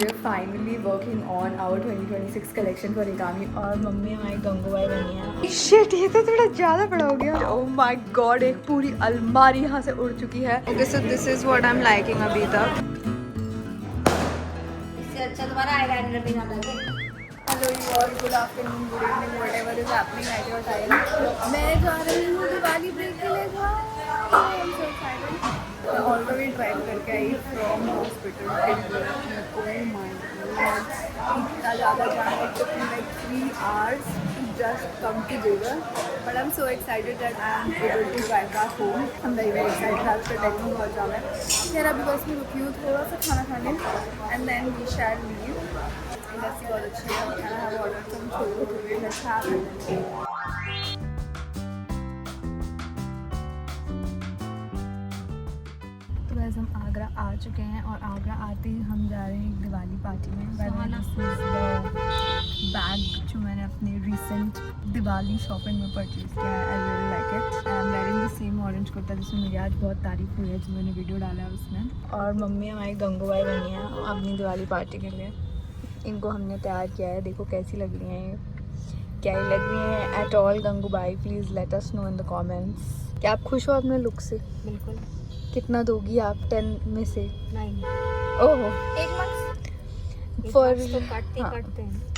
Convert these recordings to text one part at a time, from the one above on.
we're finally working on our 2026 collection for Ikami और mummy हमारी गंगूबाई बनी है। शिट, ये तो थोड़ा ज़्यादा बड़ा हो गया। Oh my God, एक पूरी अलमारी यहाँ से उड़ चुकी है। Okay, so this is what I'm liking अभी तक। इससे अच्छा तुम्हारा आईलाइनर भी ना लगे। Hello you all, good afternoon, good evening, whatever is happening at your time. मैं जा रही हूँ दिवाली ब्रेक के लिए घर। I'm so excited. मैं ऑल द वे ड्राइव करके आई from hospital. Oh my God, इतना ज़्यादा जाम, it took me like 3 hours to just come to Jaipur. But I'm so excited that I'm able to drive back home. I'm very excited. आज का time बहुत जाम है। फिर अभी बस में रुकी हूँ थोड़ा सा खाना खाने and then we shall leave. Industry बहुत अच्छी है and I have ordered some chole bhature. Let's have it. तो वैसे हम आगरा आ चुके हैं और आगरा आते ही हम जा रहे हैं एक दिवाली पार्टी में। बैग जो मैंने अपने रिसेंट दिवाली शॉपिंग में परचेज किया है। I really like it. I am wearing the same orange kurta जिसमें मेरी आज बहुत तारीफ हुई है, जो मैंने वीडियो डाला है उसमें। और मम्मी हमारी गंगूबाई बनी है अपनी दिवाली पार्टी के लिए। इनको हमने तैयार किया है, देखो कैसी लग रही हैं ये, क्या ही लग रही हैं at all. Gangubai please let us know in the comments. क्या आप खुश हो अपने लुक से? बिल्कुल। कितना दोगी आप 10 में से? 9। ओह, एक मार्क्स फॉर तो काटते हैं।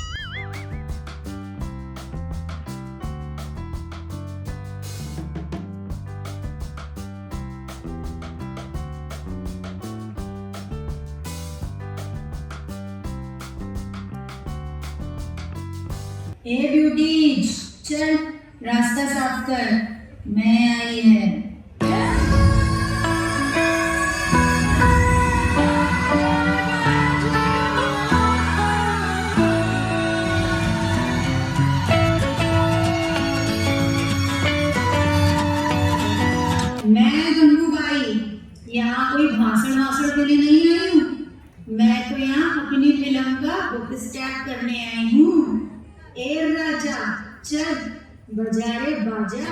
ए ब्यूटी, चल रास्ता साफ कर, मैं आई है। मैं गंगूबाई यहाँ कोई भाषण वाषण देने नहीं आई हूँ। मैं तो यहाँ अपनी फिल्म का बुक स्टार्ट करने आई हूँ। ए राजा, चल बजा रे बाजा।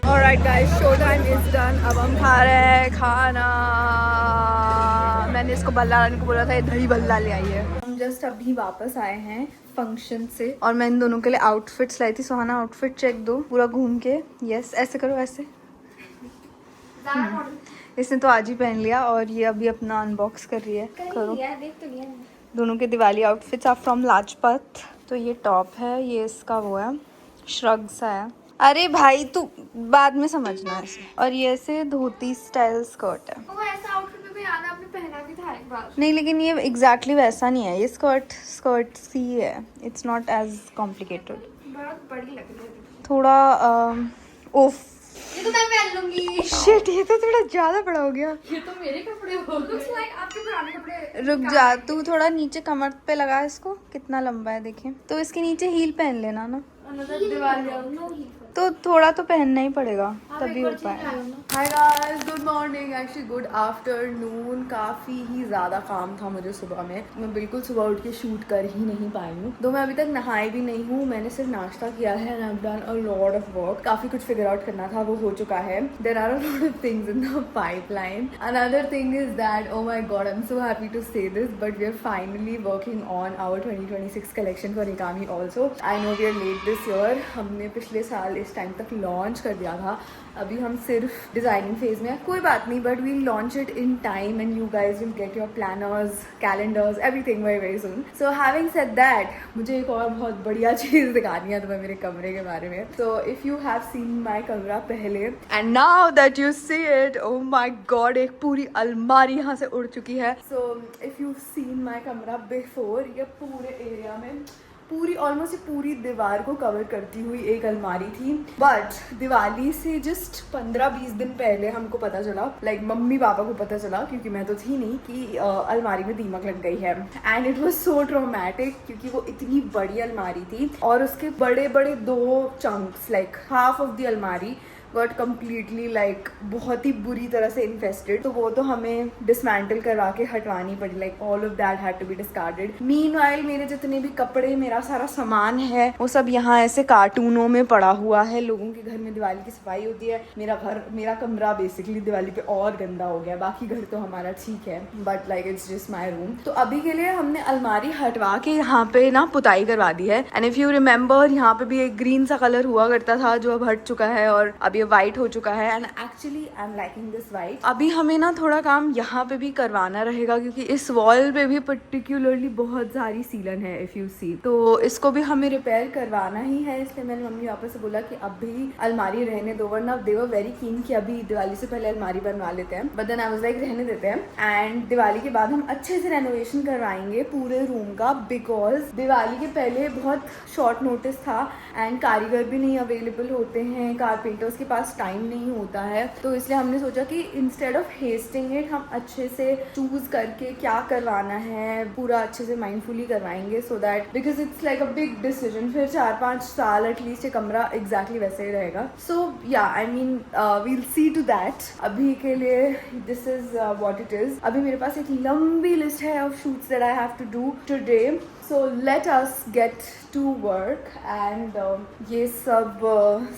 Alright guys, show time is done. अब हम खा रहे हैं खाना। मैंने इसको बल्ला लाने को बोला था, ये दही बल्ला ले आई है। हम जस्ट अभी वापस आए हैं फंक्शन से और मैं इन दोनों के लिए आउटफिट्स लाई थी। सुहाना आउटफिट चेक दो पूरा घूम के। यस, ऐसे करो, ऐसे। इसने तो आज ही पहन लिया और ये अभी अपना अनबॉक्स कर रही है। करो। देख तो लिया। दोनों के Diwali outfits are from Lajpat. तो ये टॉप है, ये इसका वो है श्रग सा है। अरे भाई तू बाद में समझना ऐसे। और ये ऐसे धोती स्टाइल स्कर्ट है। वो ऐसा आउटफिट में भी आना, आपने पहना भी था एक बार। नहीं, लेकिन ये एग्जैक्टली वैसा नहीं है। ये स्कर्ट सी है। It's not as complicated. बहुत बड़ी लग रही है थोड़ा ओफ, ये तो मैं पहन लूंगी। शिट, ये तो थोड़ा ज्यादा बड़ा हो गया। ये तो मेरे कपड़े हो गए। लुक्स लाइक आपके पुराने कपड़े। रुक जा, तू थोड़ा नीचे कमर पे लगा इसको, कितना लंबा है देखें। तो इसके नीचे हील पहन लेना ना। दिवाली तो थोड़ा तो पहनना ही पड़ेगा तभी हो पाए। Hi guys, good morning, actually good afternoon. काफ़ी ही ज़्यादा काम था मुझे सुबह में। मैं बिल्कुल सुबह उठ के शूट कर ही नहीं पाई हूँ। तो मैं अभी तक नहाई भी नहीं हूँ। मैंने सिर्फ नाश्ता किया है and I have done a lot of work. काफ़ी कुछ फिगर आउट करना था, वो हो चुका है। There are a lot of things in the pipeline. Another thing is that, oh my God, I am so happy to say this, but we are finally working on our 2026 collection for इकामी also. I know we are late this year. हमने पिछले साल इस time तक launch कर दिया था। अभी हम सिर्फ डिज़ाइनिंग फेज में है, कोई बात नहीं, but we launch it in time and you guys will get your planners, calendars, everything very very soon. So having said that, मुझे एक और बहुत बढ़िया चीज़ दिखानी है तुम्हें मेरे कमरे के बारे में। So if you have seen my कमरा पहले and now that you see it, oh my god, एक पूरी अलमारी यहाँ से उड़ चुकी है। So if you seen my कमरा बिफोर, ये पूरे एरिया में पूरी ऑलमोस्ट पूरी दीवार को कवर करती हुई एक अलमारी थी। बट दिवाली से जस्ट 15-20 दिन पहले हमको पता चला, लाइक मम्मी पापा को पता चला, क्योंकि मैं तो थी नहीं, कि अलमारी में दीमक लग गई है। And it was so traumatic, क्योंकि वो इतनी बड़ी अलमारी थी और उसके बड़े बड़े 2 chunks, like half of the अलमारी गॉट कम्प्लीटली लाइक बहुत ही बुरी तरह से इन्फेस्टेड, तो वो तो हमें डिसमेंटल करवा के हटवानी पड़ी, like all of that had to be discarded. Meanwhile मेरे जितने भी कपड़े, मेरा सारा सामान है वो सब यहाँ ऐसे कार्टूनों में पड़ा हुआ है। लोगों के घर में दिवाली की सफाई होती है, मेरा कमरा बेसिकली दिवाली पे और गंदा हो गया। बाकी घर तो हमारा ठीक है, but like it's just my room. तो अभी के लिए हमने अलमारी हटवा के यहाँ पे ना पुताई करवा दी है। एंड इफ यू रिमेम्बर, यहाँ पे भी एक ग्रीन सा कलर हुआ करता था जो अब हट चुका है और अब ये व्हाइट हो चुका है। And actually I am liking this white. अभी हमें ना थोड़ा काम यहाँ पे भी करवाना रहेगा क्योंकि इस वॉल पे भी पर्टिकुलरली बहुत सारी सीलन है इफ यू सी, तो इसको भी हमें रिपेयर करवाना ही है। इसलिए मैंने मम्मी पापा से बोला कि अभी अलमारी रहने दो, वरना दे वर वेरी कीन कि अभी दिवाली से पहले अलमारी बनवा लेते हैं। But then I was like रहने देते हैं एंड दिवाली के बाद हम अच्छे से रेनोवेशन करवाएंगे पूरे रूम का, बिकॉज दिवाली के पहले बहुत शॉर्ट नोटिस था एंड कारीगर भी नहीं अवेलेबल होते हैं, कारपेंटर्स के पास टाइम नहीं होता है। तो इसलिए हमने सोचा कि इंस्टेड ऑफ हेस्टिंग इट हम अच्छे से चूज करके क्या करवाना है पूरा अच्छे से माइंडफुली करवाएंगे, so that because it's like a big decision. फिर 4-5 साल एटलीस्ट ये कमरा एग्जैक्टली वैसे ही रहेगा। So yeah I mean we'll see to that. अभी के लिए this is what it is. अभी मेरे पास एक लंबी लिस्ट है of shoots that I have to do today, so let us get to work. And ये सब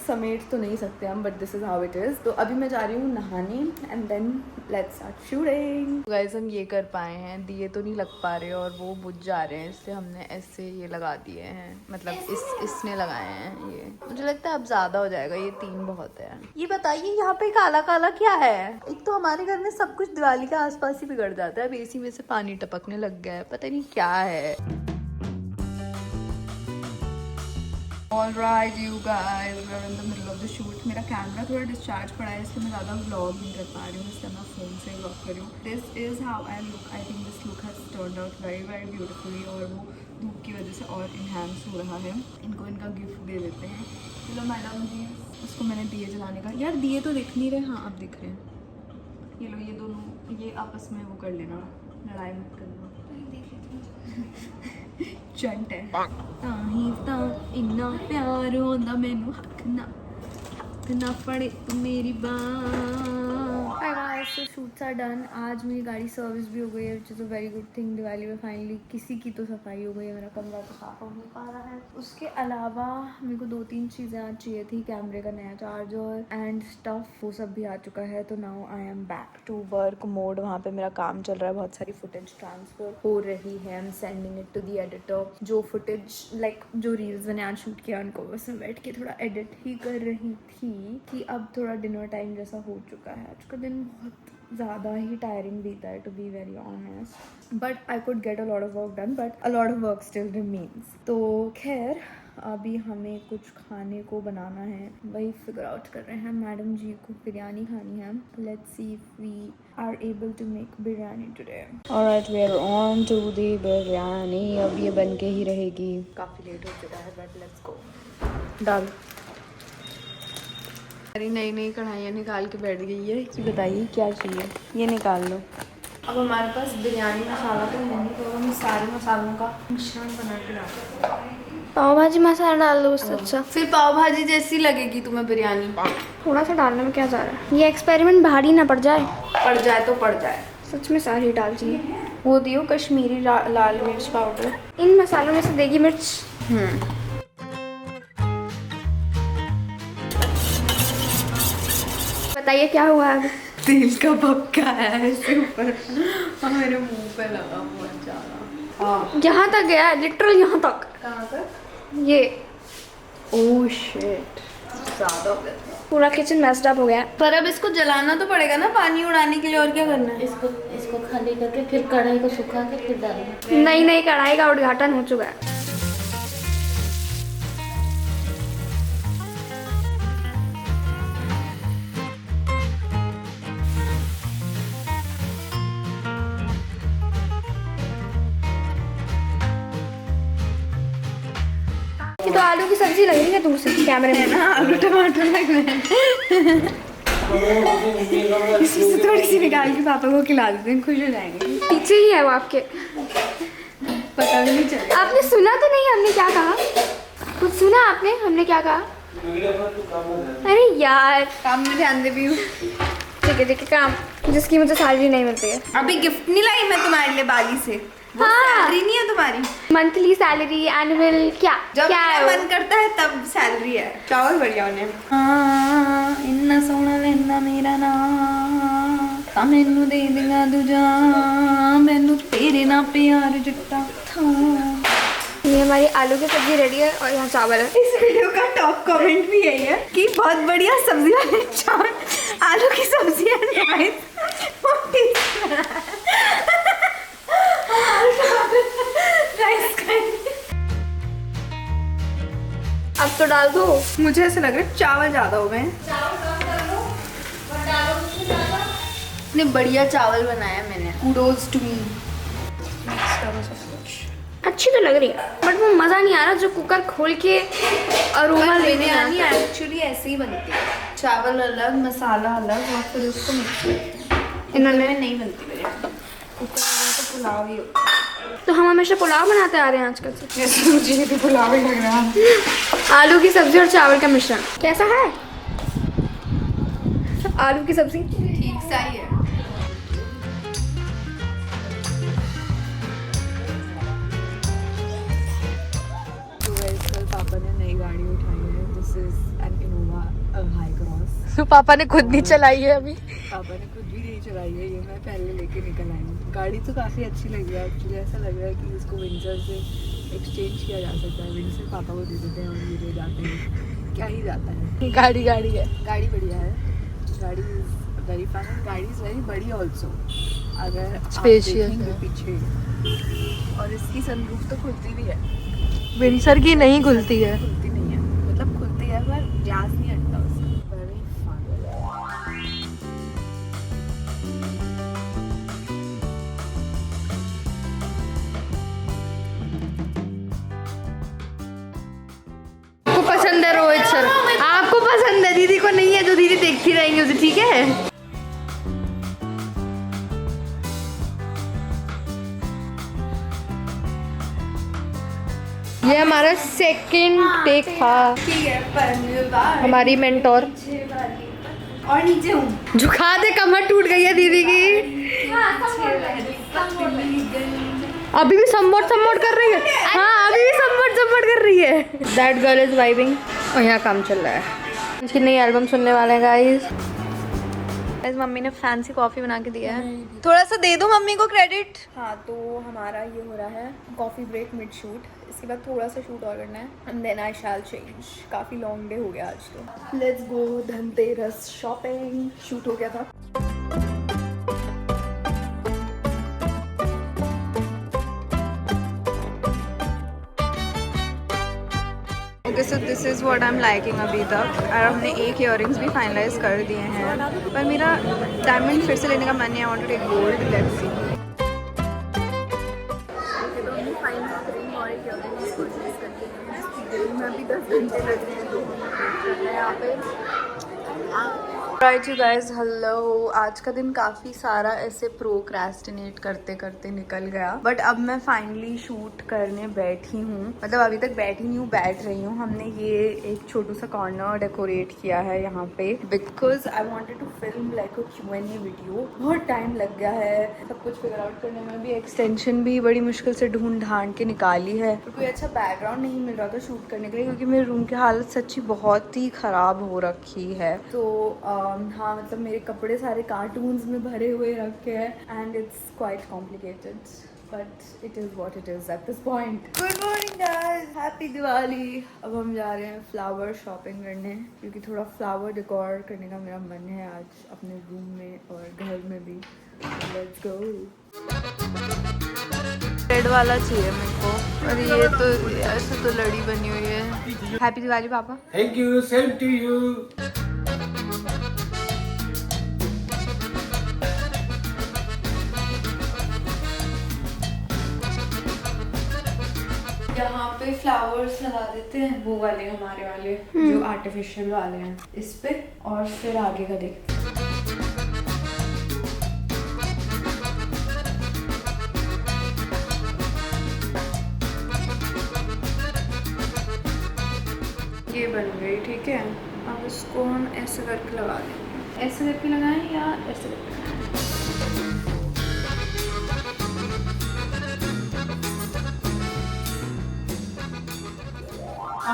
समेट तो नहीं सकते हम, but this is how it is. तो अभी मैं जा रही हूँ नहाने and then let's start shooting. Guys हम ये कर पाए हैं, दिए तो नहीं लग पा रहे और वो बुझ जा रहे हैं, इसलिए हमने ऐसे ये लगा दिए हैं, मतलब इसने लगाए हैं ये। मुझे लगता है अब ज्यादा हो जाएगा, ये 3 बहुत है। ये बताइए यहाँ पे काला काला क्या है? एक तो हमारे घर में सब कुछ दिवाली के आसपास ही बिगड़ जाता है, अब एसी में से पानी टपकने लग गया है, पता नहीं क्या है। Alright you guys, we're in the middle of the shoot. मेरा कैमरा थोड़ा डिस्चार्ज पड़ा है इसलिए मैं ज़्यादा व्लॉग नहीं कर पा रही हूँ, इसलिए मैं फ़ोन से व्लॉग कर रही हूँ। This is how I look. I think this look has turned out very very beautifully और वो धूप की वजह से और इन्हांस हो रहा है। इनको इनका गिफ्ट दे देते हैं। चलो मैडम जी, उसको मैंने दिए जलाने का, यार दिए तो दिख नहीं रहे। हाँ अब दिख रहे हैं। ये लो, ये दोनों ये आपस में वो कर लेना, लड़ाई मत करना। चंट है ताही ता इन्ना प्यार होंदा मैनू हक ना पड़े तो मेरी So shoots are done. आज मेरी गाड़ी सर्विस भी हो गई है, which is a very good thing. Diwali में फाइनली किसी की तो सफाई हो गई है, मेरा कमरा तो साफ हो नहीं पा रहा है। उसके अलावा मेरे को 2-3 चीज़ें आज चाहिए थी, कैमरे का नया चार्जर एंड स्टफ, वो सब भी आ चुका है। तो now I am back to work mode. वहाँ पे मेरा काम चल रहा है, बहुत सारी फुटेज ट्रांसफर हो रही है। I am sending it to the editor. जो फुटेज लाइक जो रील्स मैंने आज शूट किया उनको बस मैं बैठ के थोड़ा एडिट ही कर रही थी कि अब थोड़ा डिनर टाइम जैसा हो चुका है। आज का दिन बहुत ज़्यादा ही टायरिंग बीता है, to be very honest, but I could get a lot of work done, but a lot of work still remains. तो खैर अभी हमें कुछ खाने को बनाना है, वही फिगर आउट कर रहे हैं। मैडम जी को बिरयानी खानी है, let's see if we are able to make biryani today. Alright, we are on to the biryani. अब ये बन के ही रहेगी, काफ़ी लेट हो चुका है, बट लेट्स गो। डाल सारी नई नई कढ़ाइयाँ निकाल के बैठ गई है कि बताइए क्या चाहिए, ये निकाल लो। अब हमारे पास बिरयानी मसाला तो नहीं, तो हम सारे मसालों का मिश्रण बना के डालते हैं। पाव भाजी मसाला डाल दो उससे अच्छा। फिर पाव भाजी जैसी लगेगी तुम्हें बिरयानी। थोड़ा सा डालने में क्या जा रहा है, ये एक्सपेरिमेंट भारी ना पड़ जाए। पड़ जाए तो पड़ जाए, सच में सारी डाल चाहिए। वो दियो कश्मीरी लाल मिर्च पाउडर। इन मसालों में से देगी मिर्च। बताइए क्या हुआ है? तेल का भक्का है ऐसे ऊपर और मेरे मुंह पे लगा बहुत ज्यादा। हाँ यहाँ तक गया है, लिटरल यहाँ तक। कहाँ तक? ये ओह शिट, ज्यादा हो गया। पूरा किचन मेस्ड अप हो गया। पर अब इसको जलाना तो पड़ेगा ना पानी उड़ाने के लिए, और क्या करना है? इसको खाली करके फिर कढ़ाई को सुखा के फिर डालना। नई कढ़ाई का उद्घाटन हो चुका है। ये तो आलू की सब्जी लग रही है दूर से कैमरे में ना, आलू टमाटर लग रहे हैं। इसमें से थोड़ी सी निकाल के पापा को खिला देते हैं, खुश हो जाएंगे। पीछे ही है वो आपके, पता भी नहीं चलेगा। आपने सुना तो नहीं हमने क्या कहा? कुछ सुना आपने हमने क्या कहा? अरे यार काम में ध्यान दे भी हूँ। ठीक है काम जिसकी मुझे सैलरी नहीं मिलती है। अभी गिफ्ट नहीं लाई मैं तुम्हारे लिए बाली से। वो हाँ। सैलरी नहीं है तुम्हारी। मंथली सैलरी एनुअल क्या जब क्या मेरा है वो? मन करता है तब सैलरी है। चावल बढ़िया उन्हें। हाँ इन्ना सोना लेना मेरा नाम मैनू दे देगा दूजा मैनू तेरे ना प्यार जट्टा था। ये हमारी आलू की सब्जी रेडी है और यहाँ चावल है। इस वीडियो का टॉप कमेंट भी यही है कि बहुत बढ़िया सब्जी वाले चावल आलू की सब्जी है अब तो डाल दो। मुझे ऐसा लग रहा है चावल ज्यादा हो गए हैं। इतने बढ़िया चावल बनाया मैंने। Kudos to me. अच्छी तो लग रही है बट वो मज़ा नहीं आ रहा जो कुकर खोल के अरोमा लेने बिरयानी आता है। एक्चुअली ऐसे ही बनती है। चावल अलग मसाला अलग और फिर उसको मिक्स इन्होंने नहीं बनती बिरयानी। कुकर में तो पुलाव ही होता तो हम हमेशा पुलाव बनाते आ रहे हैं आजकल से। है। मुझे भी पुलाव ही लग रहा है। आलू की सब्जी और चावल का मिश्रण कैसा है? आलू की सब्जी ठीक सा ही है। कल पापा ने नई गाड़ी उठाई है। This is an Innova high cross. तो पापा ने खुद नहीं चलाई है अभी। पापा ने खुद भी नहीं चलाई है। ये मैं पहले लेके निकल आई हूँ। गाड़ी तो काफ़ी अच्छी लगी है एक्चुअली। ऐसा लग रहा है कि इसको विंडसर से एक्सचेंज किया जा सकता है। विंडसर पापा को दे देते हैं और ये ले जाते हैं। क्या ही जाता है। गाड़ी है गाड़ी बढ़िया है। गाड़ी इज वेरी फन एंड गाड़ी इज वेरी बड़ी ऑल्सो। अगर आप Spacious देखेंगे है। पीछे और इसकी सनरूफ तो खुलती भी है। विंडसर की नहीं खुलती है। खुलती नहीं है मतलब खुलती है पर ग्लास नहीं हटता उसका। Very fun. आपको पसंद है रोहित सर? आपको पसंद है, दीदी को नहीं है तो दीदी देखती रहेंगी उसे, ठीक है? ये हमारा सेकंड टेक था। ठीक है पर हमारी मेंटोर और नीचे हूँ। झुका दे, कमर टूट गई है दीदी की। अभी भी सम्मोट कर रही है। हाँ अभी भी सम्मोट कर रही है। That girl is vibing. और यहाँ काम चल रहा है। इसकी नई एल्बम सुनने वाले हैं गाइस। मम्मी ने फैंसी कॉफी बना के दिया है। थोड़ा सा दे दो मम्मी को क्रेडिट। हाँ तो हमारा ये हो रहा है कॉफ़ी ब्रेक मिड शूट। इसके बाद थोड़ा सा शूट और करना है and then I shall change. काफ़ी लॉन्ग डे हो गया आज तो। Let's go Dhanteras shopping. Shoot हो गया था। Okay so this is what I am liking अभी तक। और हमने एक इयररिंग्स भी फाइनलाइज कर दिए हैं पर मेरा डायमंड फिर से लेने का मन है। I want to take gold. Let's see. अभी 10 घंटे लग रहे हैं तो यहाँ पे। Right you guys hello. आज का दिन काफ़ी सारा ऐसे प्रोक्रेस्टिनेट करते करते निकल गया बट अब मैं फाइनली शूट करने बैठी हूँ। मतलब अभी तक बैठी नहीं हूँ, बैठ रही हूँ। हमने ये एक छोटू सा कॉर्नर डेकोरेट किया है यहाँ पे because I wanted to film like a Q&A video. बहुत टाइम लग गया है सब कुछ फिगर आउट करने में। भी एक्सटेंशन भी बड़ी मुश्किल से ढूंढ ढांड के निकाली है। तो कोई अच्छा बैकग्राउंड नहीं मिल रहा था शूट करने के लिए क्योंकि मेरे रूम की हालत सच्ची बहुत ही ख़राब हो रखी है। तो हाँ मतलब मेरे कपड़े सारे कार्टून्स में भरे हुए रखे हैं and it's quite complicated but it is what it is at this point. Good morning guys, happy Diwali. अब हम जा रहे हैं फ्लावर शॉपिंग करने क्योंकि थोड़ा फ्लावर डेकोर करने का मेरा मन है आज अपने रूम में और घर में भी। Let's go. रेड वाला चाहिए मेरे को और ये तो ऐसे तो लड़ी बनी हुई है। हैप्पी दिवाली पापा। Thank you, same to you. यहाँ पे फ्लावर्स लगा देते हैं वो वाले हमारे वाले जो आर्टिफिशियल वाले हैं इस पे और फिर आगे का देखते हैं। ये बन गई, ठीक है। अब इसको हम ऐसे करके लगा देंगे, ऐसे करके लगाएं या ऐसे करके लगाएं।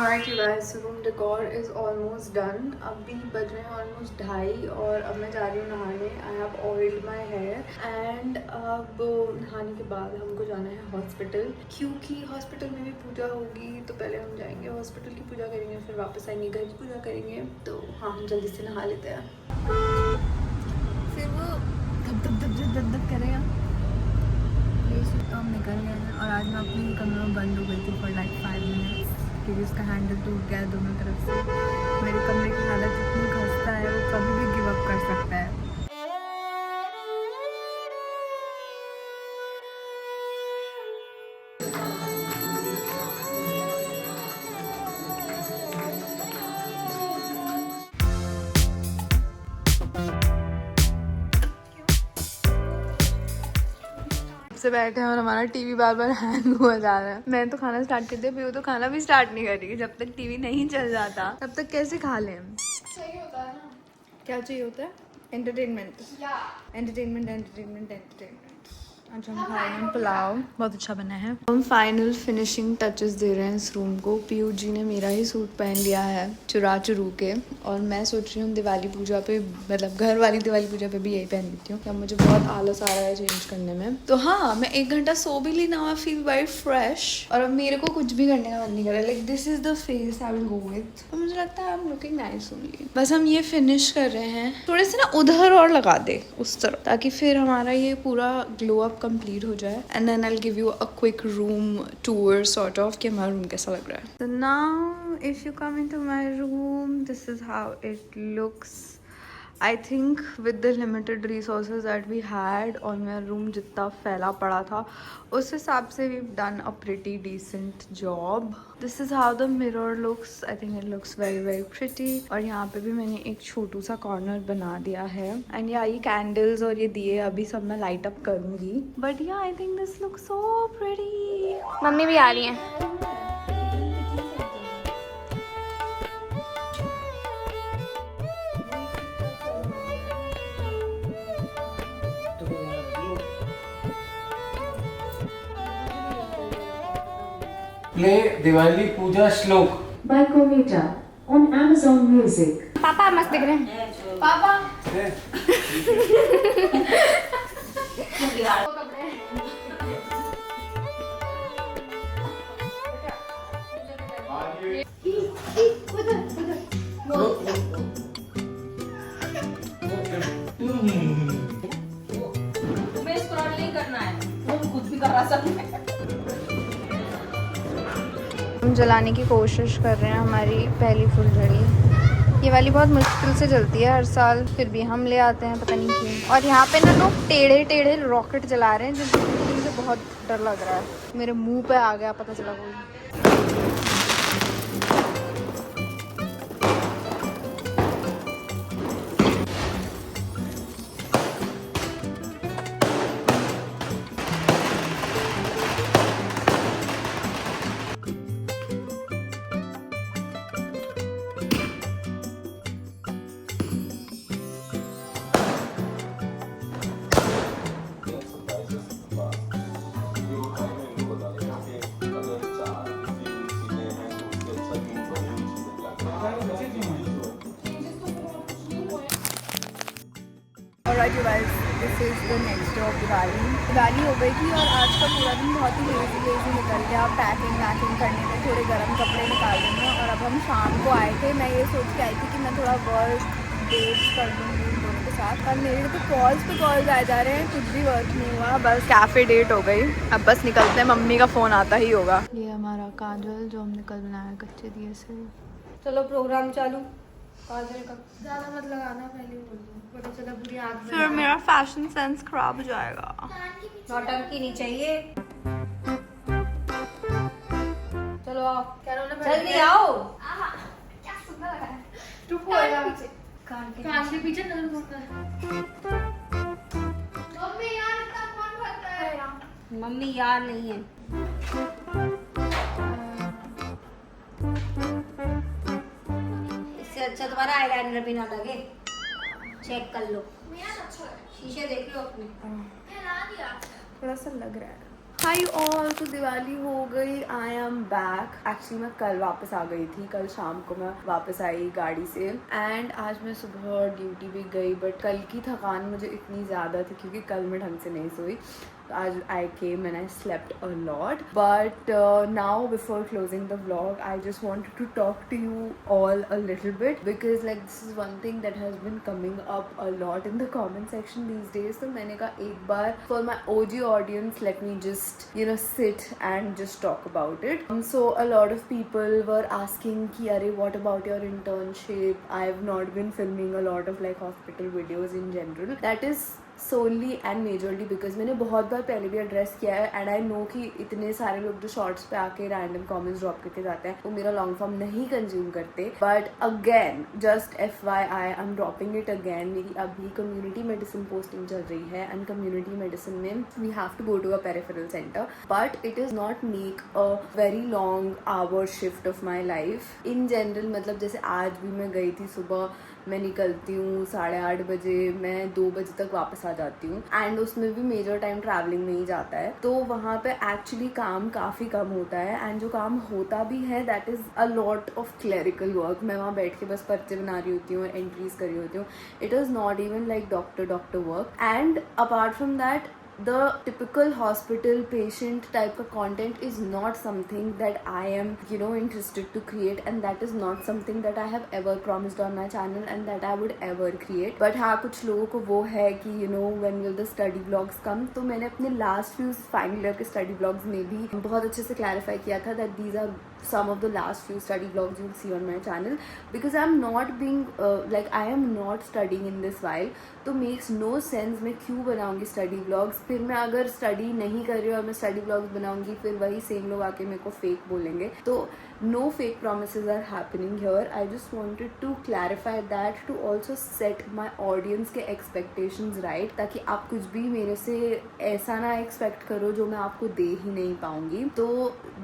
Alright you guys, room decor is almost done. अभी बज रहे हैं almost 2:30 और अब मैं जा रही हूँ नहाने. I have oiled my hair and अब नहाने के बाद हमको जाना है हॉस्पिटल, क्योंकि हॉस्पिटल में भी पूजा होगी. तो पहले हम जाएंगे हॉस्पिटल की पूजा करेंगे, फिर वापस आएंगे घर की पूजा करेंगे. तो हाँ, हम जल्दी से नहा लेते हैं. फिर वो धप करेगा. तो हम निकल गए हैं और आज मैं अपनी कमरे में बंद हो गई थी फॉर लाइक 5 मिनट्स, क्योंकि उसका हैंडल टूट गया है दोनों तरफ से. मेरे कमरे की हालत इतनी खस्ता है, वो कभी भी गिव अप कर सकता है. से बैठे हैं और हमारा टीवी बार बार हैंग हुआ जा रहा है. मैंने तो खाना स्टार्ट कर दिया, फिर तो खाना भी स्टार्ट नहीं कर रही. जब तक टीवी नहीं चल जाता तब तक कैसे खा लें. चाहिए होता है ना. क्या चाहिए होता है? एंटरटेनमेंट. एंटरटेनमेंट. आज हम खा रहे हैं पुलाव, बहुत अच्छा बना है. हम फाइनल फिनिशिंग टचेस दे रहे हैं इस रूम को. पीयू जी ने मेरा ही सूट पहन लिया है चुरा के, और मैं सोच रही हूँ दिवाली पूजा पे, मतलब घर वाली दिवाली पूजा पे भी यही पहन लेती हूँ. अब मुझे बहुत आलस आ रहा है चेंज करने में. तो हाँ, मैं 1 घंटा सो भी ली ना, आई फील वेरी फ्रेश. और अब मेरे को कुछ भी करने का मन नहीं कर रहा. Like this is the face I will go with. तो मुझे लगता है I am looking nice only. बस हम ये फिनिश कर रहे हैं. थोड़े से ना उधर और लगा दे उस तरफ, ताकि फिर हमारा ये पूरा ग्लो अप कंप्लीट हो जाए. And then I will give you a quick room tour sort of कि हमारा रूम कैसा लग रहा है. So now if you come into my room, this is how it looks. I think with the limited resources that we had और मेरा room जितना फैला पड़ा था उस हिसाब से we've done a pretty decent job. This is how the mirror looks. I think it looks very very pretty. और यहाँ पे भी मैंने एक छोटू सा कॉर्नर बना दिया है. एंड या ये कैंडल्स और ये दिए अभी सब मैं लाइट अप करूँगी. बट या I think this looks so pretty. Mummy भी आ रही हैं. Play Diwali Puja Shlok by Kometa on Amazon Music. पापा मस्त दिख रहे हैं. पापा तुम्हें स्क्रॉल नहीं करना है, तुम खुद भी करा सकते हैं. हम जलाने की कोशिश कर रहे हैं हमारी पहली फुलझड़ी. ये वाली बहुत मुश्किल से जलती है हर साल, फिर भी हम ले आते हैं, पता नहीं क्यों. और यहाँ पे ना लोग टेढ़े टेढ़े रॉकेट जला रहे हैं, जिनसे मुझे बहुत डर लग रहा है. मेरे मुंह पे आ गया, पता चला कोई. Alright you guys, this is the next day of Diwali हो गई थी और आज का पूरा दिन बहुत ही लेजी निकल गया. पैकिंग वैकिंग करने में थोड़े गर्म कपड़े निकाल देंगे. और अब हम शाम को आए थे. मैं ये सोच के आई थी कि मैं थोड़ा वर्क डेट कर दूँगी उन दोनों के साथ. पर मेरे तो कॉल्स पे कॉल्स आए जा रहे हैं, कुछ भी वर्क नहीं हुआ. बस कैफ़े डेट हो गई. अब बस निकलते हैं, मम्मी का फ़ोन आता ही होगा. ये हमारा काजल जो हमने कल बनाया कच्चे दिए से. चलो प्रोग्राम चालू. काजल का ज़्यादा मत लगाना, पहले बोल दो, पता चला पूरी आग में. फिर मेरा फैशन सेंस खराब हो जाएगा. नौटंकी नहीं चाहिए. चलो आओ, जल्दी आओ. क्या सुंदर लगा है. चुप हो जा. कान के पीछे नजर मारता है. मम्मी यार इतना कौन भरता है यार. मम्मी यार नहीं है. अच्छा तुम्हारा आईलाइनर भी ना लगे। चेक कर लो, शीशे देख लो अपने। थोड़ा सा लग रहा है। हाई ऑल, तो दिवाली हो गई, आई एम बैक। एक्चुअली मैं कल वापस आ गई थी, कल शाम को मैं वापस आई गाड़ी से एंड आज मैं सुबह ड्यूटी भी गई, बट कल की थकान मुझे इतनी ज़्यादा थी क्योंकि कल मैं ढंग से नहीं सोई। आज I came and I slept a lot, but now before closing the vlog I just wanted to talk to you all a little bit because like this is one thing that has been coming up a lot in the comment section these days. So मैंने कहा एक बार for my OG audience let me just sit and just talk about it. So a lot of people were asking कि अरे what about your internship? I have not been filming a lot of like hospital videos in general. That is solely and majorly because मैंने बहुत बार पहले भी address किया है and I know कि इतने सारे लोग जो शॉर्ट्स पे आके रैंडम कमेंट्स ड्रॉप करके जाते हैं वो मेरा लॉन्ग फॉर्म नहीं कंज्यूम करते, but again just FYI I am dropping it again. मेरी अभी कम्युनिटी मेडिसिन पोस्टिंग चल रही है एंड कम्युनिटी मेडिसिन में we have to go to a peripheral centre, but it is not make a very long hour shift of my life in general. मतलब जैसे आज भी मैं गई थी, सुबह मैं निकलती हूँ 8:30 बजे, मैं 2 बजे तक वापस आ जाती हूँ एंड उसमें भी मेजर टाइम ट्रैवलिंग में ही जाता है, तो वहाँ पे एक्चुअली काम काफ़ी कम होता है एंड जो काम होता भी है that is a lot of clerical work. मैं वहाँ बैठ के बस पर्चे बना रही होती हूँ और एंट्रीज कर रही होती हूँ। It is not even like doctor work and apart from that the typical hospital patient type of content is not something that I am interested to create, and that is not something that I have ever promised on my channel and that I would ever create. But हाँ, कुछ लोगों को वो है कि when will the study vlogs come, तो मैंने अपने last few final year के study vlogs में भी बहुत अच्छे से clarify किया था that these are some of the last few study vlogs you'll see on my channel because I'm not being I am not studying in this while, तो makes no sense मैं क्यों बनाऊंगी study vlogs। फिर मैं अगर study नहीं कर रही हूँ और मैं स्टडी व्लॉग्स बनाऊंगी फिर वही सेम लोग आके मेरे को फेक बोलेंगे, तो no fake promises are happening here. I just wanted to clarify that to also set my audience के expectations right, ताकि आप कुछ भी मेरे से ऐसा ना एक्सपेक्ट करो जो मैं आपको दे ही नहीं पाऊंगी। तो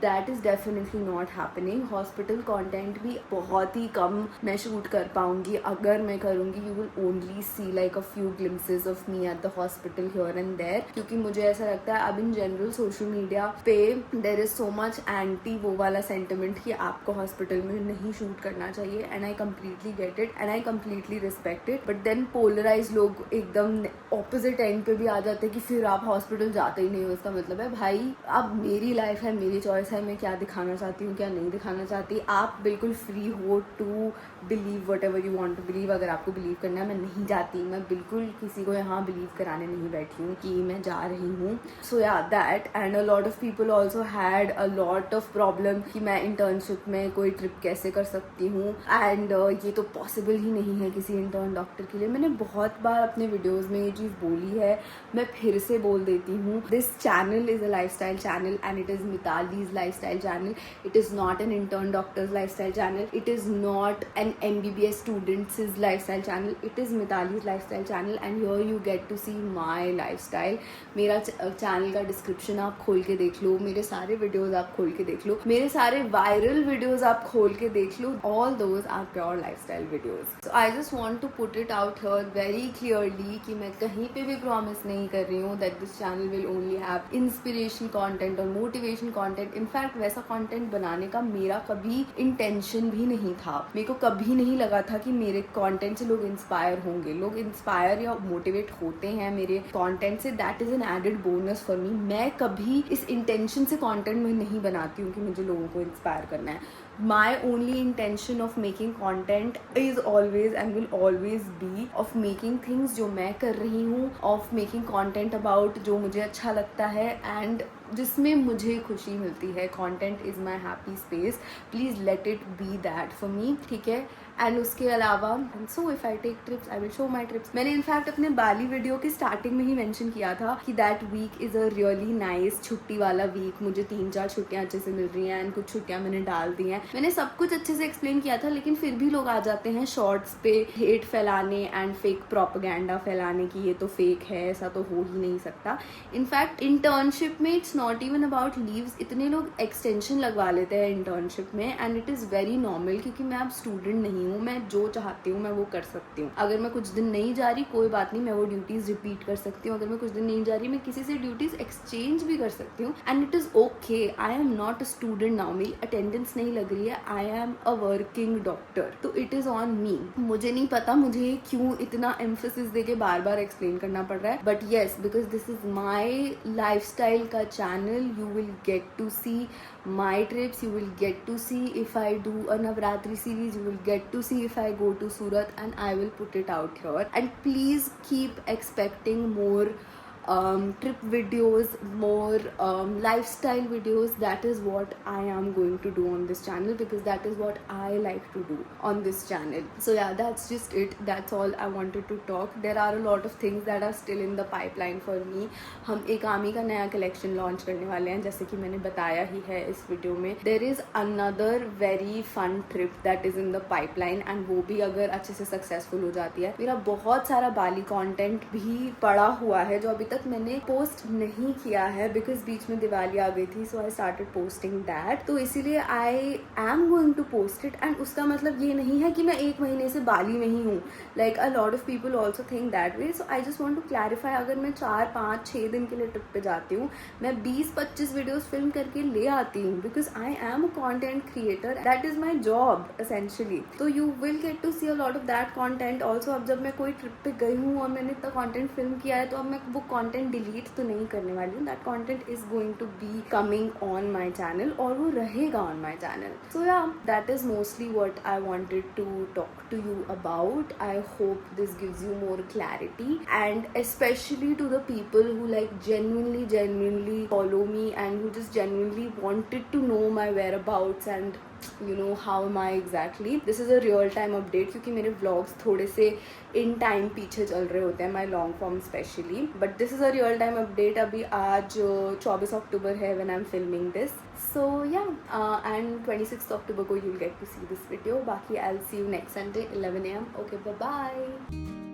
that is definitely not happening. Hospital content भी बहुत ही कम मैं शूट कर पाऊंगी, अगर मैं करूँगी you will only see like a few glimpses of me at the hospital here and there, क्योंकि मुझे ऐसा लगता है अब इन जनरल सोशल मीडिया पे there is so much anti वो वाला सेंटिमेंट कि आपको हॉस्पिटल में नहीं शूट करना चाहिए and I completely get it and I completely respect it, but then polarise लोग एकदम ऑपोजिट एंड पे भी आ जाते हैं कि फिर आप हॉस्पिटल जाते ही नहीं हो। इसका मतलब है भाई अब मेरी लाइफ है, मेरी चॉइस है, मैं क्या दिखाना चाहती हूँ क्या नहीं दिखाना चाहती। आप बिल्कुल फ्री हो to believe whatever you want to believe. अगर आपको बिलीव करना है, मैं नहीं जाती, मैं बिल्कुल किसी को यहाँ बिलीव कराने नहीं बैठी हूँ कि मैं जा रही हूँ। सो yeah that and a lot of people also had a lot of problem कि मैं इंटर्नशिप में कोई ट्रिप कैसे कर सकती हूँ एंड ये तो पॉसिबल ही नहीं है किसी इंटर्न डॉक्टर के लिए। मैंने बहुत बार अपने वीडियोज़ में ये चीज़ बोली है, मैं फिर से बोल देती हूँ। This channel is a lifestyle channel and it is Mitali's lifestyle channel. It is not an intern doctors lifestyle channel, it is not an MBBS students' lifestyle channel, it is Mitali's lifestyle channel and here you get to see my lifestyle। मेरा channel का description आप खोल के देख लो, मेरे सारे videos आप खोल के देख लो, मेरे सारे वायरल वीडियोस आप खोल के देख लो, all those are pure lifestyle videos। So I just want to put it out here very clearly कि मैं कहीं पे भी प्रॉमिस नहीं कर रही हूँ that this channel will only have inspiration content और motivation content। इनफैक्ट वैसा कंटेंट बनाने का मेरा कभी इंटेंशन भी नहीं था। मेरे को कभी नहीं लगा था कि मेरे कंटेंट से लोग इंस्पायर होंगे। लोग इंस्पायर या मोटिवेट होते हैं मेरे कंटेंट से, that is an added bonus for me. मैं कभी इस इंटेंशन से कंटेंट में नहीं बनाती हूँ कि मुझे लोगों को इंस्पायर करना है। My only intention of making content is always and will always be of making things जो मैं कर रही हूँ, of making content about जो मुझे अच्छा लगता है and जिसमें मुझे खुशी मिलती है। Content is my happy space, please let it be that for me, ठीक है। एंड उसके अलावा so if I take trips I will show my trips। मैंने इनफैक्ट अपने बाली वीडियो की स्टार्टिंग में ही मेंशन किया था कि that week is a really nice छुट्टी वाला वीक। मुझे 3-4 छुट्टियाँ अच्छे से मिल रही हैं एंड कुछ छुट्टियाँ मैंने डाल दी हैं। मैंने सब कुछ अच्छे से एक्सप्लेन किया था, लेकिन फिर भी लोग आ जाते हैं शॉर्ट्स पे हेट फैलाने एंड फेक प्रोपेगेंडा फैलाने की ये तो फेक है, ऐसा तो हो ही नहीं सकता। इनफैक्ट इंटर्नशिप में it's not even about leaves. इतने लोग एक्सटेंशन लगवा लेते हैं इंटर्नशिप में and it is very normal, क्योंकि मैं अब स्टूडेंट नहीं हूँ, मैं जो चाहती हूँ मैं वो कर सकती हूँ। अगर मैं कुछ दिन नहीं जा रही कोई बात नहीं, मैं वो ड्यूटीज़ रिपीट कर सकती हूँ। अगर मैं कुछ दिन नहीं जा रही मैं किसी से ड्यूटीज़ एक्सचेंज भी कर सकती हूँ and it is okay. I am not a student now, मेरी अटेंडेंस नहीं लग रही है, I am a working doctor, तो इट इज़ ऑन मी। मुझे नहीं पता मुझे क्यों इतना एम्फेसिस देके बार बार एक्सप्लेन करना पड़ रहा है, but yes because this is my lifestyle का channel. You will get to see my trips, you will get to see if I do a Navratri series, you will get to see if I go to Surat, and I will put it out here. And please keep expecting more trip videos, more lifestyle videos. That is what I am going to do on this channel because that is what I like to do on this channel. So yeah, that's just it. That's all I wanted to talk. There are a lot of things that are still in the pipeline for me. हम एक आमी का नया collection launch करने वाले हैं, जैसे कि मैंने बताया ही है इस वीडियो में. There is another very fun trip that is in the pipeline, and वो भी अगर अच्छे से सक्सेसफुल हो जाती है. मेरा बहुत सारा बाली कंटेंट भी पड़ा हुआ है जो अभी तक मैंने पोस्ट नहीं किया है बिकॉज बीच में दिवाली आ गई थी, so I started posting that. तो इसीलिए I am going to post it. And उसका मतलब ये नहीं है कि मैं एक महीने से बाली में ही हूँ. Like a lot of people also think that way. So I just want to clarify, अगर मैं 4, 5, 6 दिन के लिए ट्रिप पे जाती हूँ, मैं 20-25 वीडियोस फिल्म करके ले आती हूँ because I am a content creator. That is my job essentially. तो you will get to see a lot of that content also. अब जब मैं कोई ट्रिप पे गई हूँ और मैंने इतना कॉन्टेंट फिल्म किया है, तो अब मैं वो कॉन्टेंट डिलीट तो नहीं करने वाली हूँ. That content is going to be coming on my channel और वो रहेगा on my channel. So yeah that is mostly what I wanted to talk to you about. I hope this gives you more clarity, and especially to the people who like genuinely follow me and who just genuinely wanted to know my whereabouts and you know how am I exactly. This is a real time update क्योंकि मेरे vlogs थोड़े से in time पीछे चल रहे होते हैं, my long form especially, but this is a real time update. अभी आज 24 अक्टूबर है when I'm filming this. So yeah, and 26th October को you'll get to see this video. बाकी I'll see you next Sunday 11 AM. Okay, bye bye.